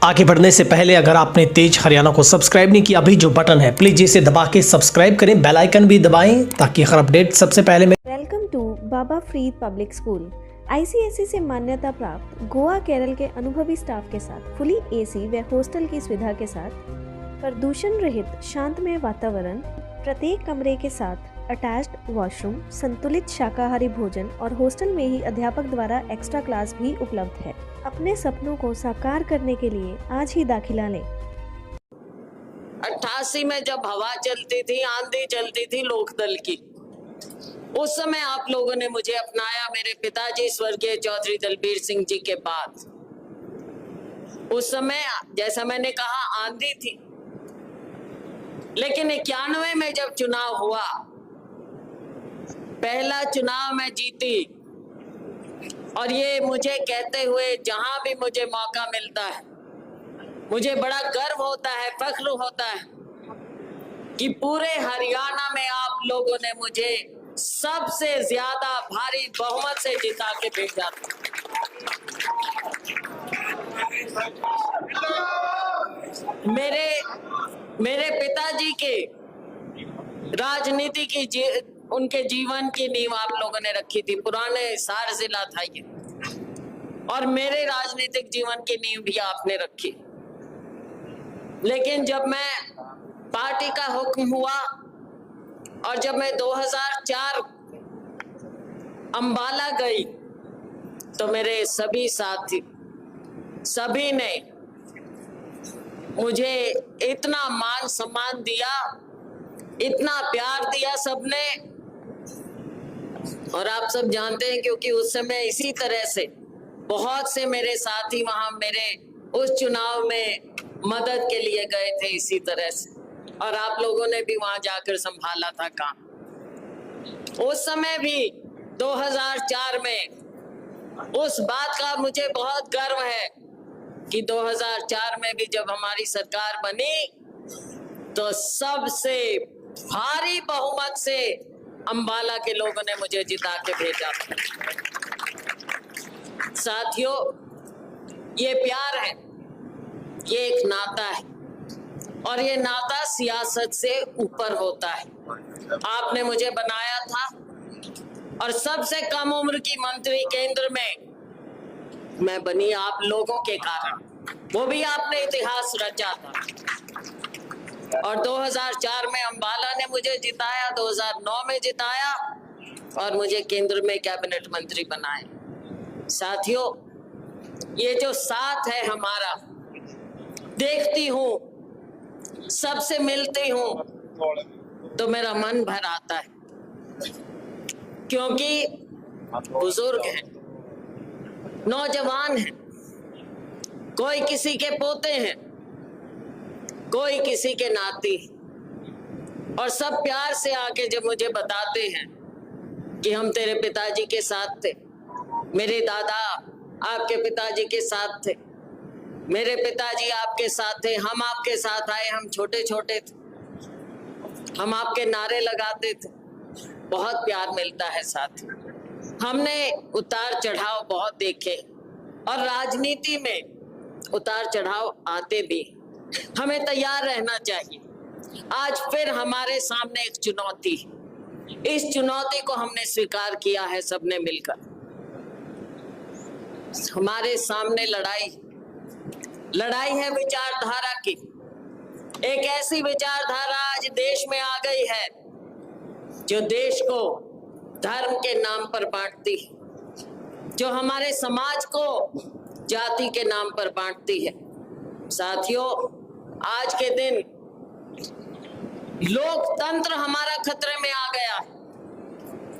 आगे बढ़ने से पहले अगर आपने तेज हरियाणा को सब्सक्राइब नहीं किया, अभी जो बटन है प्लीज इसे दबा के सब्सक्राइब करें, बेल आइकन भी दबाएं ताकि हर अपडेट सबसे पहले welcome to Baba Farid public school. ICSE से मान्यता प्राप्त गोवा केरल के अनुभवी स्टाफ के साथ फुली एसी व हॉस्टल की सुविधा के साथ प्रदूषण रहित शांतमय वातावरण, प्रत्येक कमरे के साथ अटैच्ड वॉशरूम, संतुलित शाकाहारी भोजन और हॉस्टल में ही अध्यापक द्वारा एक्स्ट्रा क्लास भी उपलब्ध है। अपने सपनों को साकार करने के लिए आज ही दाखिला लें। 88 में जब हवा चलती थी, आंधी चलती थी लोकदल की, उस समय आप लोगों ने मुझे अपनाया। मेरे पिताजी स्वर्गीय चौधरी दलबीर सिंह जी के बाद उस समय जैसा मैंने कहा आंधी थी, लेकिन 91 में जब चुनाव हुआ, पहला चुनाव मैं जीती, और ये मुझे कहते हुए जहां भी मुझे मौका मिलता है मुझे बड़ा गर्व होता है, फख्र होता है कि पूरे हरियाणा में आप लोगों ने मुझे सबसे ज्यादा भारी बहुमत से जिता के भेजा था। मेरे पिताजी के राजनीति की उनके जीवन की नींव आप लोगों ने रखी थी। पुराने हिसार जिला था ये, और मेरे राजनीतिक जीवन की नींव भी आपने रखी। लेकिन जब मैं पार्टी का हुक्म हुआ और जब मैं 2004 अंबाला गई, तो मेरे सभी साथी, सभी ने मुझे इतना मान सम्मान दिया, इतना प्यार दिया सबने। और आप सब जानते हैं, क्योंकि उस समय इसी तरह से बहुत से मेरे साथी वहां मेरे उस चुनाव में मदद के लिए गए थे इसी तरह से, और आप लोगों ने भी वहां जाकर संभाला था काम। उस समय भी 2004 में उस बात का मुझे बहुत गर्व है कि 2004 में भी जब हमारी सरकार बनी तो सबसे भारी बहुमत से अंबाला के लोगों ने मुझे जिता के भेजा। साथियों, ये प्यार है, ये एक नाता है, और ये नाता सियासत से ऊपर होता है। आपने मुझे बनाया था, और सबसे कम उम्र की मंत्री केंद्र में मैं बनी आप लोगों के कारण, वो भी आपने इतिहास रचा था। और 2004 में अंबाला ने मुझे जिताया, 2009 में जिताया, और मुझे केंद्र में कैबिनेट मंत्री बनाया। साथियों, ये जो साथ है हमारा, देखती हूँ, सबसे मिलती हूँ तो मेरा मन भर आता है, क्योंकि बुजुर्ग हैं, नौजवान हैं, कोई किसी के पोते हैं, कोई किसी के नाती, और सब प्यार से आके जब मुझे बताते हैं कि हम तेरे पिताजी के साथ थे, मेरे दादा आपके पिताजी के साथ थे, मेरे पिताजी आपके साथ थे, हम आपके साथ आए, हम छोटे छोटे थे, हम आपके नारे लगाते थे, बहुत प्यार मिलता है साथ। हमने उतार चढ़ाव बहुत देखे, और राजनीति में उतार चढ़ाव आते भी, हमें तैयार रहना चाहिए। आज फिर हमारे सामने एक चुनौती, इस चुनौती को हमने स्वीकार किया है सबने मिलकर। हमारे सामने लड़ाई है विचारधारा की। एक ऐसी विचारधारा आज देश में आ गई है जो देश को धर्म के नाम पर बांटती है, जो हमारे समाज को जाति के नाम पर बांटती है। साथियों, आज के दिन लोकतंत्र हमारा खतरे में आ गया है,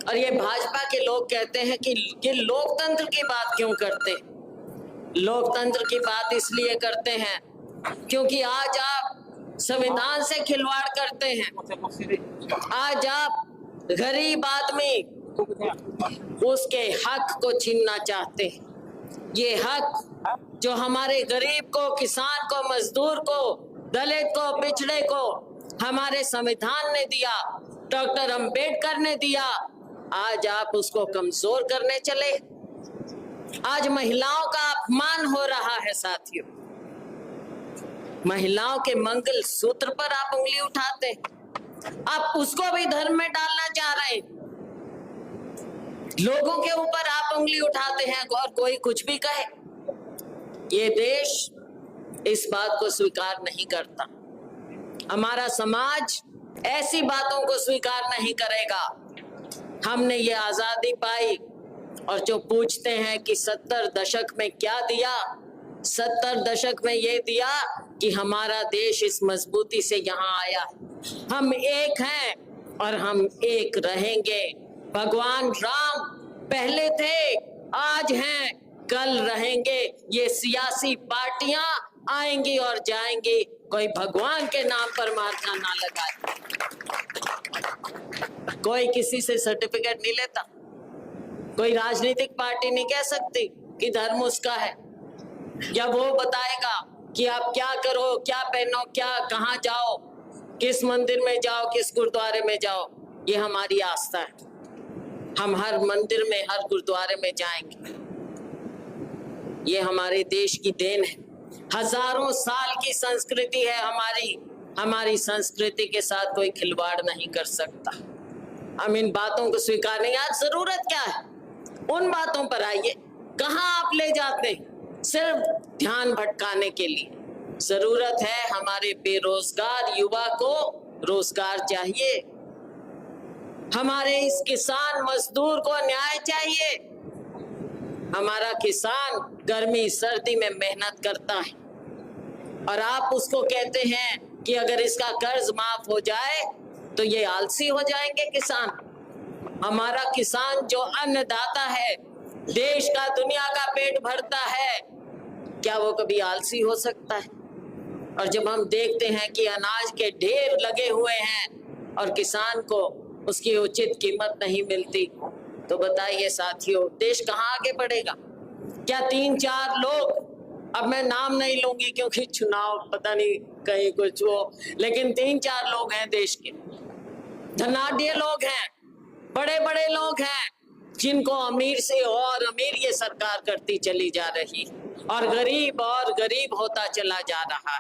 और ये भाजपा के लोग कहते हैं कि ये लोकतंत्र की बात क्यों करते हैं। लोकतंत्र की बात इसलिए करते हैं क्योंकि आज आप संविधान से खिलवाड़ करते हैं। आज आप गरीब आदमी उसके हक को छीनना चाहते हैं। ये हक जो हमारे गरीब को, किसान को, मजदूर को, दलित को, पिछड़े को हमारे संविधान ने दिया, डॉक्टर अंबेडकर ने दिया, आज आप उसको कमजोर करने चले। आज महिलाओं का अपमान हो रहा है साथियों, महिलाओं के मंगल सूत्र पर आप उंगली उठाते, आप उसको भी धर्म में डालना चाह रहे हैं। लोगों के ऊपर आप उंगली उठाते हैं और कोई कुछ भी कहे। ये देश इस बात को स्वीकार नहीं करता। हमारा समाज ऐसी बातों को स्वीकार नहीं करेगा। हमने ये आजादी पाई और जो पूछते हैं कि 70 दशक में क्या दिया, 70 दशक में ये दिया कि हमारा देश इस मजबूती से यहाँ आया। हम एक हैं और हम एक रहेंगे। भगवान राम पहले थे, आज हैं, कल रहेंगे। ये सियासी पार्टियां आएंगी और जाएंगी, कोई भगवान के नाम पर मार्का ना लगाए। कोई किसी से सर्टिफिकेट नहीं लेता। कोई राजनीतिक पार्टी नहीं कह सकती कि धर्म उसका है, या वो बताएगा कि आप क्या करो, क्या पहनो, क्या कहाँ जाओ, किस मंदिर में जाओ, किस गुरुद्वारे में जाओ। ये हमारी आस्था है। हम हर मंदिर में, हर गुरुद्वारे में जाएंगे। ये हमारे देश की देन है। हजारों साल की संस्कृति है हमारी। हमारी संस्कृति के साथ कोई खिलवाड़ नहीं कर सकता। हम इन बातों को स्वीकार नहीं। आज जरूरत क्या है? उन बातों पर आइए। कहाँ आप ले जाते हैं? सिर्फ ध्यान भटकाने के लिए। जरूरत है हमारे बेरोजगार युवा को रोजगार चाहिए। हमारे इस किसान मजदूर को न्याय चाहिए। हमारा किसान गर्मी सर्दी में मेहनत करता है और आप उसको कहते हैं कि अगर इसका कर्ज माफ हो जाए तो ये आलसी हो जाएंगे किसान। हमारा किसान जो अन्नदाता है, देश का, दुनिया का पेट भरता है, क्या वो कभी आलसी हो सकता है? और जब हम देखते हैं कि अनाज के ढेर लगे हुए हैं और किसान को उसकी उचित कीमत नहीं मिलती, तो बताइए साथियों, देश कहाँ आगे बढ़ेगा? क्या 3-4 लोग, अब मैं नाम नहीं लूंगी क्योंकि चुनाव पता नहीं कहीं कुछ हो, लेकिन 3-4 लोग हैं देश के, धनाढ्य लोग हैं, बड़े बड़े लोग हैं, जिनको अमीर से और अमीर ये सरकार करती चली जा रही और गरीब होता चला जा रहा।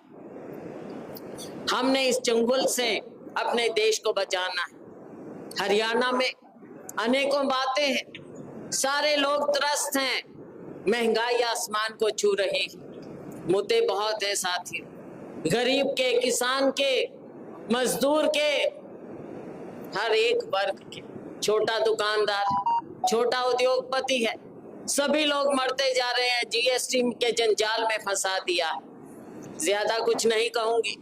हमने इस चंगुल से अपने देश को बचाना है। हरियाणा में अनेकों बातें हैं, सारे लोग त्रस्त हैं, महंगाई आसमान को छू रही, मुद्दे बहुत हैं साथियों। गरीब के, किसान के, मजदूर के, हर एक वर्ग के, छोटा दुकानदार, छोटा उद्योगपति है, सभी लोग मरते जा रहे हैं। जीएसटी के जंजाल में फंसा दिया। ज्यादा कुछ नहीं कहूंगी।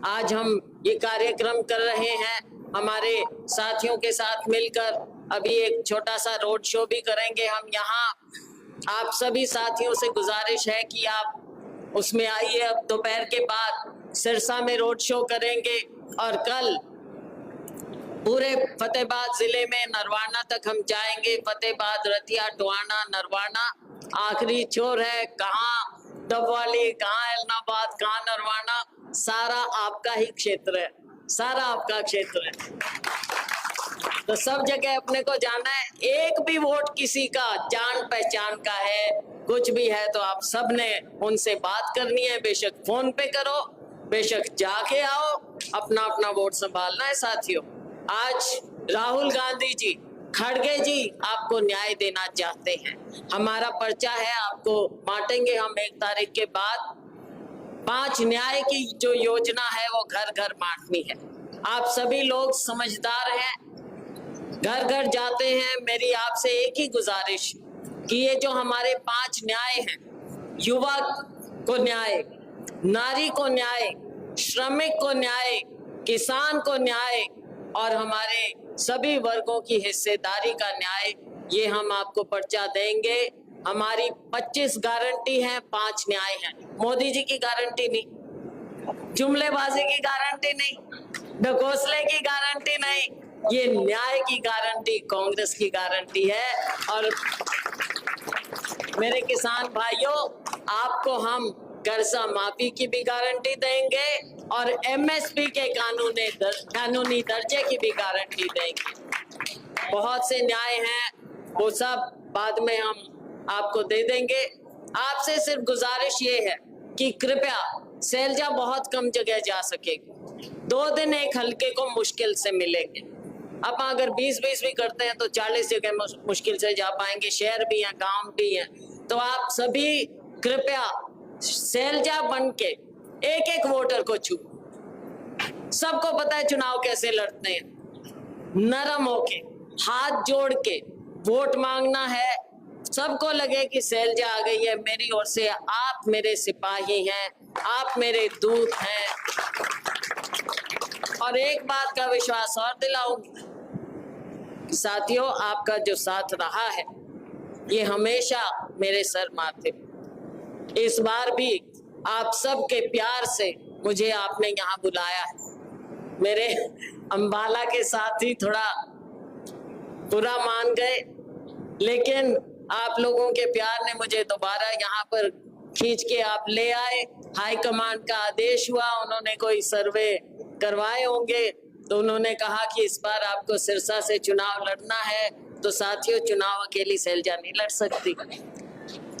आज हम ये कार्यक्रम कर रहे हैं हमारे साथियों के साथ मिलकर। अभी एक छोटा सा रोड शो भी करेंगे हम यहाँ। आप सभी साथियों से गुजारिश है कि आप उसमें आइए। अब दोपहर के बाद सिरसा में रोड शो करेंगे और कल पूरे फतेहाबाद जिले में नरवाना तक हम जाएंगे। फतेहाबाद, रतिया, टोहाना, नरवाना, आखिरी छोर है कहाँ डबवाली, कहाँ एलनाबाद, कहाँ नरवाना, सारा आपका ही क्षेत्र है, सारा आपका क्षेत्र है। तो सब जगह अपने को जाना है। एक भी वोट किसी का जान पहचान का है, कुछ भी है, तो आप सब ने उनसे बात करनी है। बेशक फोन पे करो, बेशक जाके आओ, अपना अपना वोट संभालना है साथियों। आज राहुल गांधी जी, खड़गे जी आपको न्याय देना चाहते हैं। हमारा पर्चा है, आपको बांटेंगे हम 1 तारीख के बाद। 5 न्याय की जो योजना है वो घर घर बांटनी है। आप सभी लोग समझदार हैं, घर घर जाते हैं। मेरी आपसे एक ही गुजारिश कि ये जो हमारे 5 न्याय हैं, युवा को न्याय, नारी को न्याय, श्रमिक को न्याय, किसान को न्याय और हमारे सभी वर्गों की हिस्सेदारी का न्याय, ये हम आपको पर्चा देंगे। हमारी 25 गारंटी है, 5 न्याय है। मोदी जी की गारंटी नहीं, जुमलेबाजी की गारंटी नहीं, ढकोसले की गारंटी नहीं, ये न्याय की गारंटी कांग्रेस की गारंटी है। और मेरे किसान भाइयों, आपको हम कर्जा माफी की भी गारंटी देंगे और एमएसपी के कानूनी दर्जे की भी गारंटी देंगे। बहुत से न्याय हैं, वो सब बाद में हम आपको दे देंगे। आपसे सिर्फ गुजारिश ये है कि कृपया सैलजा बहुत कम जगह जा सकेगी। 2 दिन एक हल्के को मुश्किल से मिलेंगे। अब अगर 20-20 भी करते हैं तो 40 जगह मुश्किल से जा पाएंगे। शहर भी हैं, गांव भी हैं। तो आप सभी कृपया सैलजा बन के एक एक वोटर को छू। सबको पता है चुनाव कैसे लड़ते हैं। नरम होके, हाथ जोड़ के वोट मांगना है। सबको लगे कि सैलजा आ गई है। मेरी ओर से आप मेरे सिपाही हैं, आप मेरे दूत हैं। और एक बात का विश्वास और दिलाऊंगी, साथियों, आपका जो साथ रहा है ये हमेशा मेरे सर माथे। इस बार भी आप सबके प्यार से मुझे आपने यहाँ बुलाया है। मेरे अंबाला के साथी थोड़ा बुरा मान गए, लेकिन आप लोगों के प्यार ने मुझे दोबारा यहाँ पर खींच के आप ले आए। हाई कमांड का आदेश हुआ, उन्होंने कोई सर्वे करवाए होंगे तो उन्होंने कहा कि इस बार आपको सिरसा से चुनाव लड़ना है। तो साथियों, चुनाव अकेली सैलजा नहीं लड़ सकती,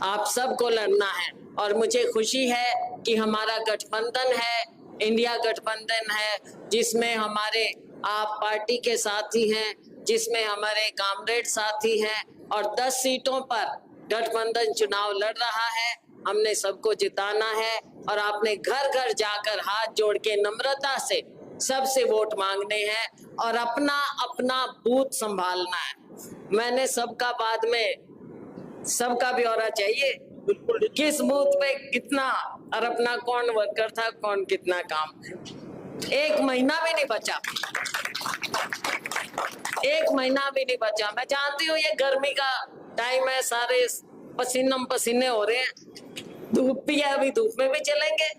आप सबको लड़ना है। और मुझे खुशी है कि हमारा गठबंधन है, इंडिया गठबंधन है, जिसमें हमारे आप पार्टी के साथी हैं, जिसमें हमारे कामरेड साथी हैं और 10 सीटों पर गठबंधन चुनाव लड़ रहा है। हमने सबको जिताना है और आपने घर घर जाकर हाथ जोड़ के नम्रता से सबसे वोट मांगने हैं और अपना अपना बूथ संभालना है। मैंने सबका बाद में सबका ब्यौरा चाहिए, किस बूथ पे कितना और अपना कौन वर्कर था, कौन कितना काम है। 1 महीना भी नहीं बचा, 1 महीना भी नहीं बचा। मैं जानती हूँ ये गर्मी का टाइम है, सारे पसीनम पसीने हो रहे हैं। धूप भी है, अभी धूप में भी चलेंगे।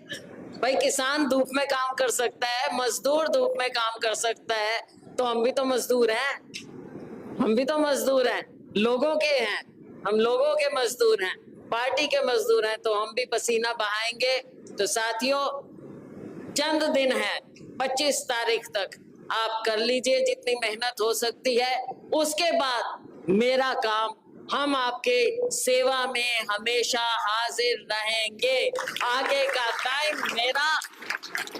भाई, किसान धूप में काम कर सकता है, मजदूर धूप में काम कर सकता है, तो हम भी तो मजदूर हैं, हम भी तो मजदूर हैं, लोगों के हैं, हम लोगों के मजदूर हैं, पार्टी के मजदूर हैं, तो हम भी पसीना बहाएंगे। तो साथियों, चंद दिन है, 25 तारीख तक आप कर लीजिए जितनी मेहनत हो सकती है। उसके बाद मेरा काम, हम आपके सेवा में हमेशा हाजिर रहेंगे। आगे का टाइम मेरा,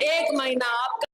1 महीना आपका।